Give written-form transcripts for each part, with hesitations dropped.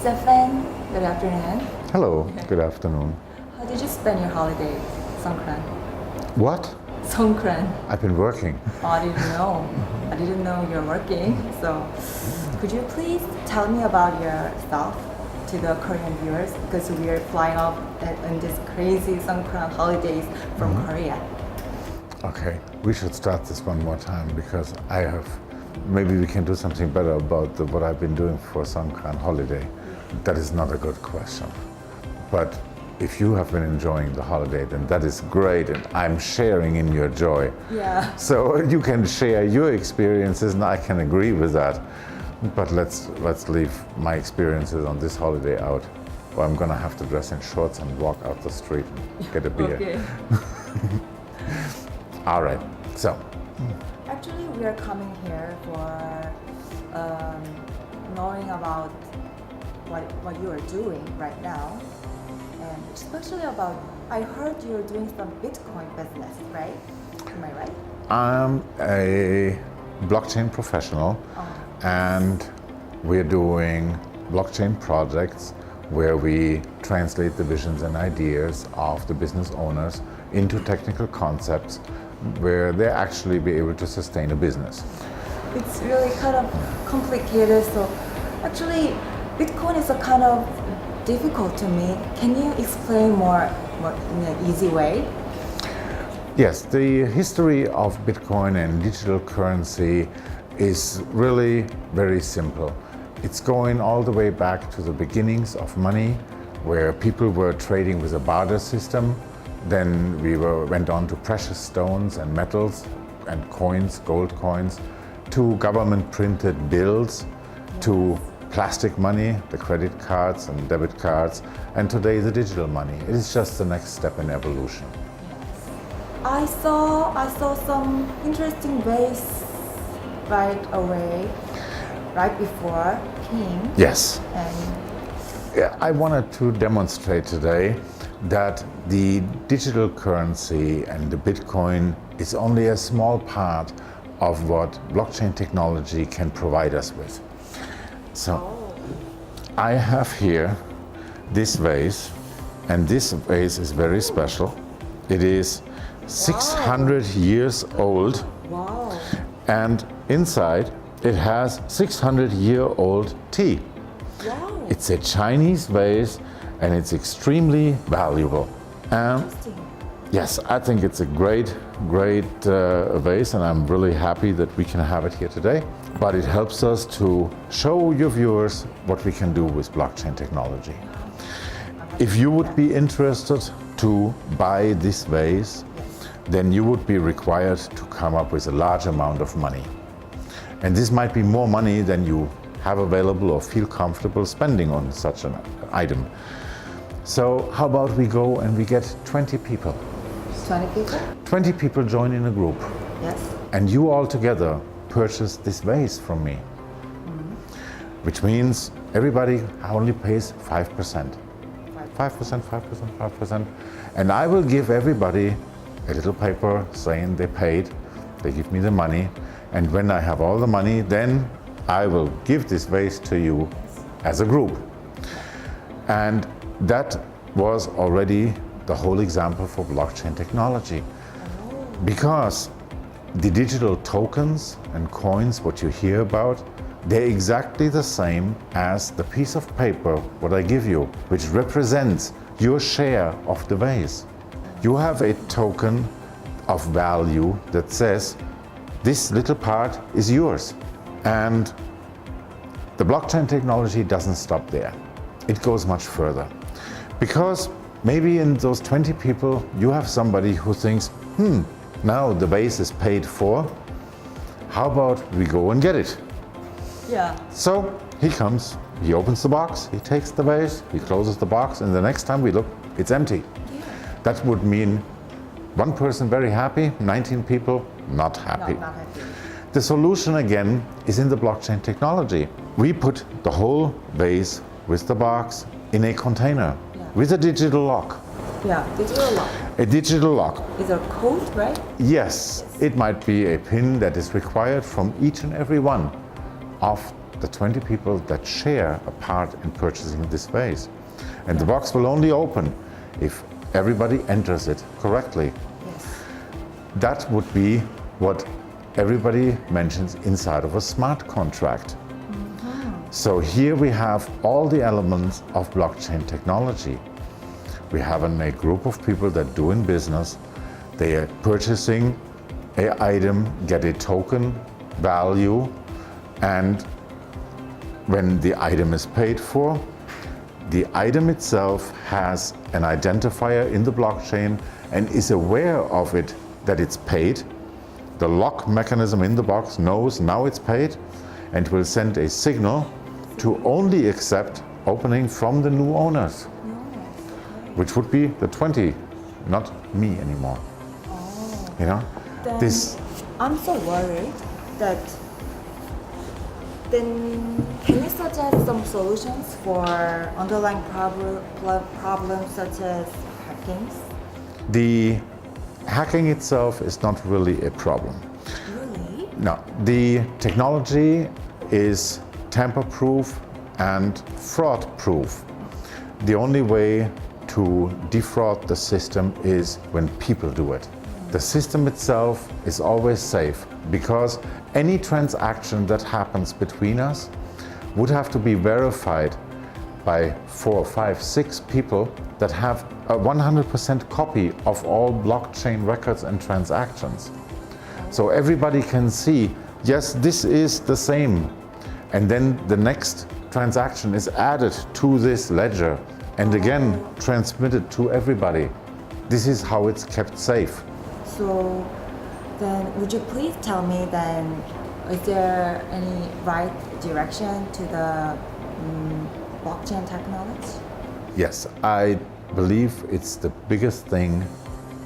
Stefan, good afternoon. Hello, good afternoon. How did you spend your holiday, Songkran? What? Songkran. I've been working. Oh, I didn't know. I didn't know you're working. So, could you please tell me about yourself to the Korean viewers, because we are flying off on this crazy Songkran holidays from Korea. Okay, we should start this one more time because maybe we can do something better about what I've been doing for Songkran holiday. That is not a good question. But if you have been enjoying the holiday, then that is great, and I'm sharing in your joy. Yeah. So you can share your experiences, and I can agree with that. But let's leave my experiences on this holiday out, or I'm gonna have to dress in shorts and walk out the street and get a beer. Okay. All right, so. Actually, we are coming here for knowing about what you are doing right now, and especially about, I heard you're doing some Bitcoin business, right? Am I right? I'm a blockchain professional, and we're doing blockchain projects where we translate the visions and ideas of the business owners into technical concepts where they actually be able to sustain a business. It's really kind of complicated, so actually Bitcoin is a kind of difficult to me. Can you explain more in an easy way? Yes, the history of Bitcoin and digital currency is really very simple. It's going all the way back to the beginnings of money, where people were trading with a barter system. Then we went on to precious stones and metals and coins, gold coins, to government printed bills, to plastic money, the credit cards and debit cards, and today the digital money. It is just the next step in evolution. I saw some interesting ways right away, right before King. Yes. And Yeah, I wanted to demonstrate today that the digital currency and the Bitcoin is only a small part of what blockchain technology can provide us with. So I have here this vase, and this vase is very special. It is 600 years old, wow. and inside it has 600-year-old tea. Wow. It's a Chinese vase, and it's extremely valuable. And yes, I think it's a great vase, and I'm really happy that we can have it here today. But it helps us to show your viewers what we can do with blockchain technology. If you would be interested to buy this vase, then you would be required to come up with a large amount of money. And this might be more money than you have available or feel comfortable spending on such an item. So how about we go and we get 20 people? 20 people? 20 people join in a group. Yes. And you all together purchase this vase from me. Which means everybody only pays 5%. 5%, 5%, 5%. And I will give everybody a little paper saying they paid. They give me the money. And when I have all the money, then I will give this vase to you as a group. And that was already the whole example for blockchain technology. Because the digital tokens and coins, what you hear about, they're exactly the same as the piece of paper what I give you, which represents your share of the vase. You have a token of value that says, this little part is yours. And the blockchain technology doesn't stop there. It goes much further. Because maybe in those 20 people, you have somebody who thinks, now the vase is paid for. How about we go and get it? Yeah. So he comes, he opens the box, he takes the vase, he closes the box, and the next time we look, it's empty. Yeah. That would mean one person very happy, 19 people not happy. Not happy. The solution again is in the blockchain technology. We put the whole vase with the box in a container with a digital lock. Yeah, digital lock. A digital lock. Is there a code, right? Yes, it might be a PIN that is required from each and every one of the 20 people that share a part in purchasing this vase. And the box will only open if everybody enters it correctly. Yes. That would be what everybody mentions inside of a smart contract. So here we have all the elements of blockchain technology. We have a group of people that do in business. They are purchasing an item, get a token value, and when the item is paid for, the item itself has an identifier in the blockchain and is aware of it, that it's paid. The lock mechanism in the box knows now it's paid and will send a signal to only accept opening from the new owners, which would be the 20, not me anymore. Oh. You know, Then this. I'm so worried that then can you suggest some solutions for underlying problems such as hackings? The hacking itself is not really a problem. Really? No, the technology is tamper-proof and fraud-proof. The only way to defraud the system is when people do it. The system itself is always safe because any transaction that happens between us would have to be verified by 4, 5, 6 people that have a 100% copy of all blockchain records and transactions. So everybody can see, yes, this is the same. And then the next transaction is added to this ledger and again transmitted to everybody. This is how it's kept safe. So then would you please tell me then, is there any right direction to the blockchain technology? Yes, I believe it's the biggest thing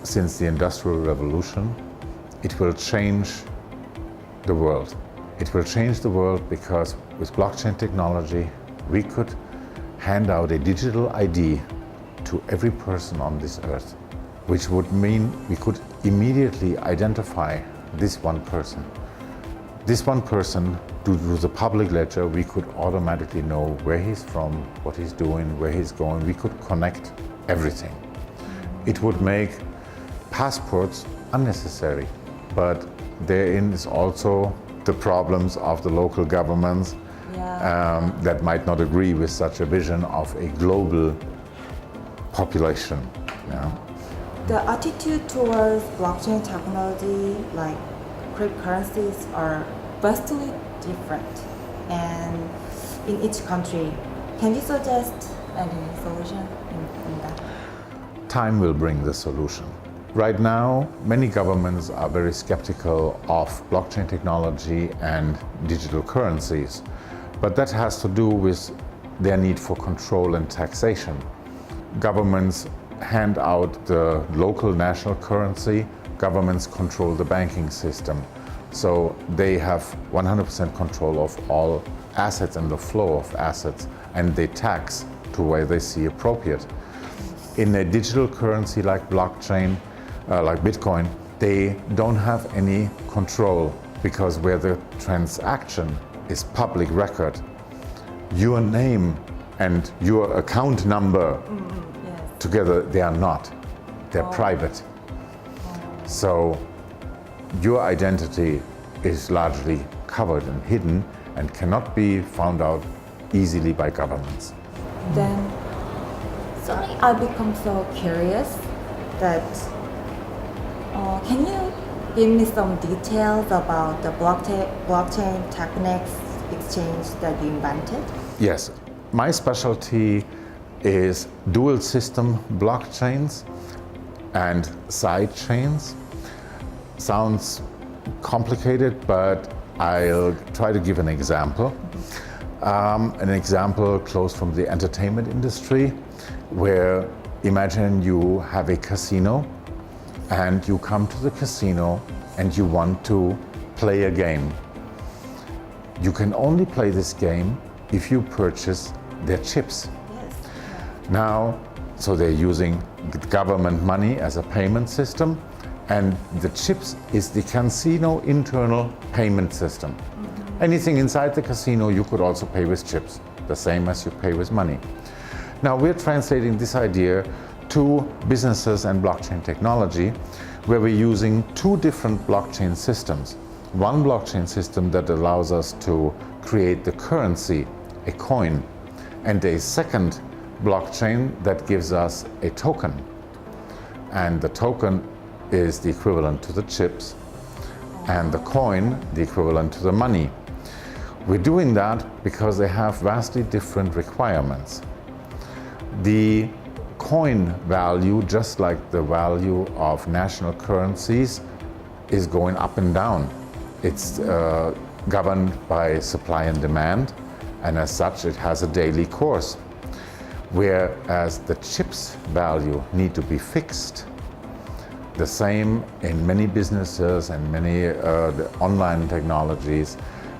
since the Industrial Revolution. It will change the world. It will change the world because with blockchain technology, we could hand out a digital ID to every person on this earth, which would mean we could immediately identify this one person. This one person, due to the public ledger, we could automatically know where he's from, what he's doing, where he's going. We could connect everything. It would make passports unnecessary, but therein is also the problems of the local governments that might not agree with such a vision of a global population. Yeah. The attitude towards blockchain technology, like cryptocurrencies, are vastly different, and in each country. Can you suggest any solution in that? Time will bring the solution. Right now, many governments are very skeptical of blockchain technology and digital currencies, but that has to do with their need for control and taxation. Governments hand out the local national currency, governments control the banking system. So they have 100% control of all assets and the flow of assets, and they tax to where they see appropriate. In a digital currency like blockchain, like Bitcoin, they don't have any control because where the transaction is public record, your name and your account number together, they are not. They're private. So your identity is largely covered and hidden and cannot be found out easily by governments. Then suddenly I become so curious that can you give me some details about the blockchain techniques exchange that you invented? Yes, my specialty is dual system blockchains and side chains. Sounds complicated, but I'll try to give an example. An example close from the entertainment industry, where imagine you have a casino and you come to the casino and you want to play a game. You can only play this game if you purchase their chips. Yes. Now, so they're using government money as a payment system, and the chips is the casino internal payment system. Anything inside the casino, you could also pay with chips, the same as you pay with money. Now we're translating this idea to businesses and blockchain technology, where we're using two different blockchain systems. One blockchain system that allows us to create the currency, a coin, and a second blockchain that gives us a token. And the token is the equivalent to the chips, and the coin the equivalent to the money. We're doing that because they have vastly different requirements. The coin value, just like the value of national currencies, is going up and down. It's governed by supply and demand, and as such it has a daily course. Whereas the chips value need to be fixed. The same in many businesses and many the online technologies,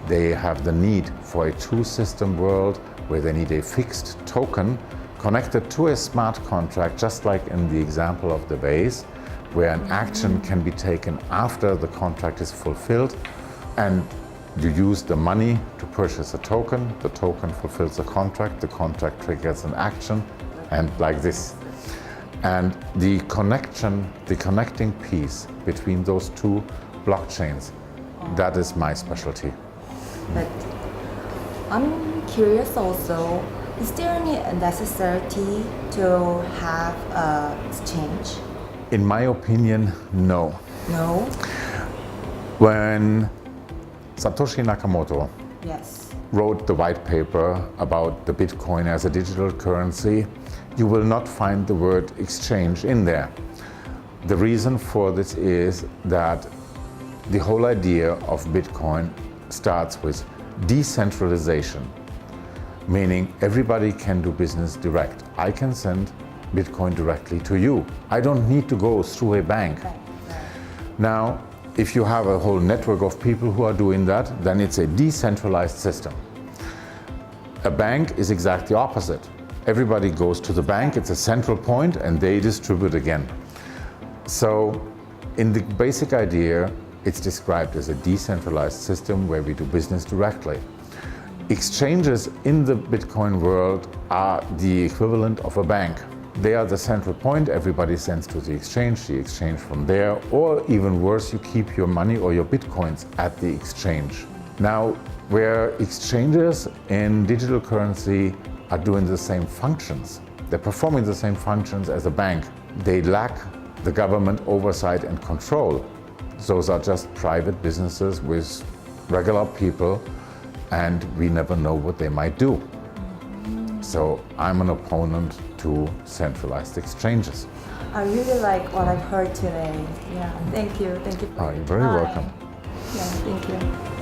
they have the need for a two-system world where they need a fixed token connected to a smart contract, just like in the example of the vase, where an action can be taken after the contract is fulfilled, and you use the money to purchase a token, the token fulfills the contract triggers an action, and like this. And the connecting piece between those two blockchains, that is my specialty. But I'm curious also, is there any necessity to have exchange? In my opinion, no. No? When Satoshi Nakamoto Yes. wrote the white paper about the Bitcoin as a digital currency, you will not find the word exchange in there. The reason for this is that the whole idea of Bitcoin starts with decentralization, meaning everybody can do business direct. I can send Bitcoin directly to you. I don't need to go through a bank. Right. Now, if you have a whole network of people who are doing that, then it's a decentralized system. A bank is exactly opposite. Everybody goes to the bank, it's a central point, and they distribute again. So, in the basic idea, it's described as a decentralized system where we do business directly. Exchanges in the Bitcoin world are the equivalent of a bank. They are the central point, everybody sends to the exchange from there, or even worse, you keep your money or your Bitcoins at the exchange. Now, where exchanges in digital currency are doing the same functions, they're performing the same functions as a bank, they lack the government oversight and control. Those are just private businesses with regular people, and we never know what they might do. So I'm an opponent to centralized exchanges. I really like what I've heard today. Yeah, thank you. Thank you for Oh, your you're very time. welcome. Yeah, thank you.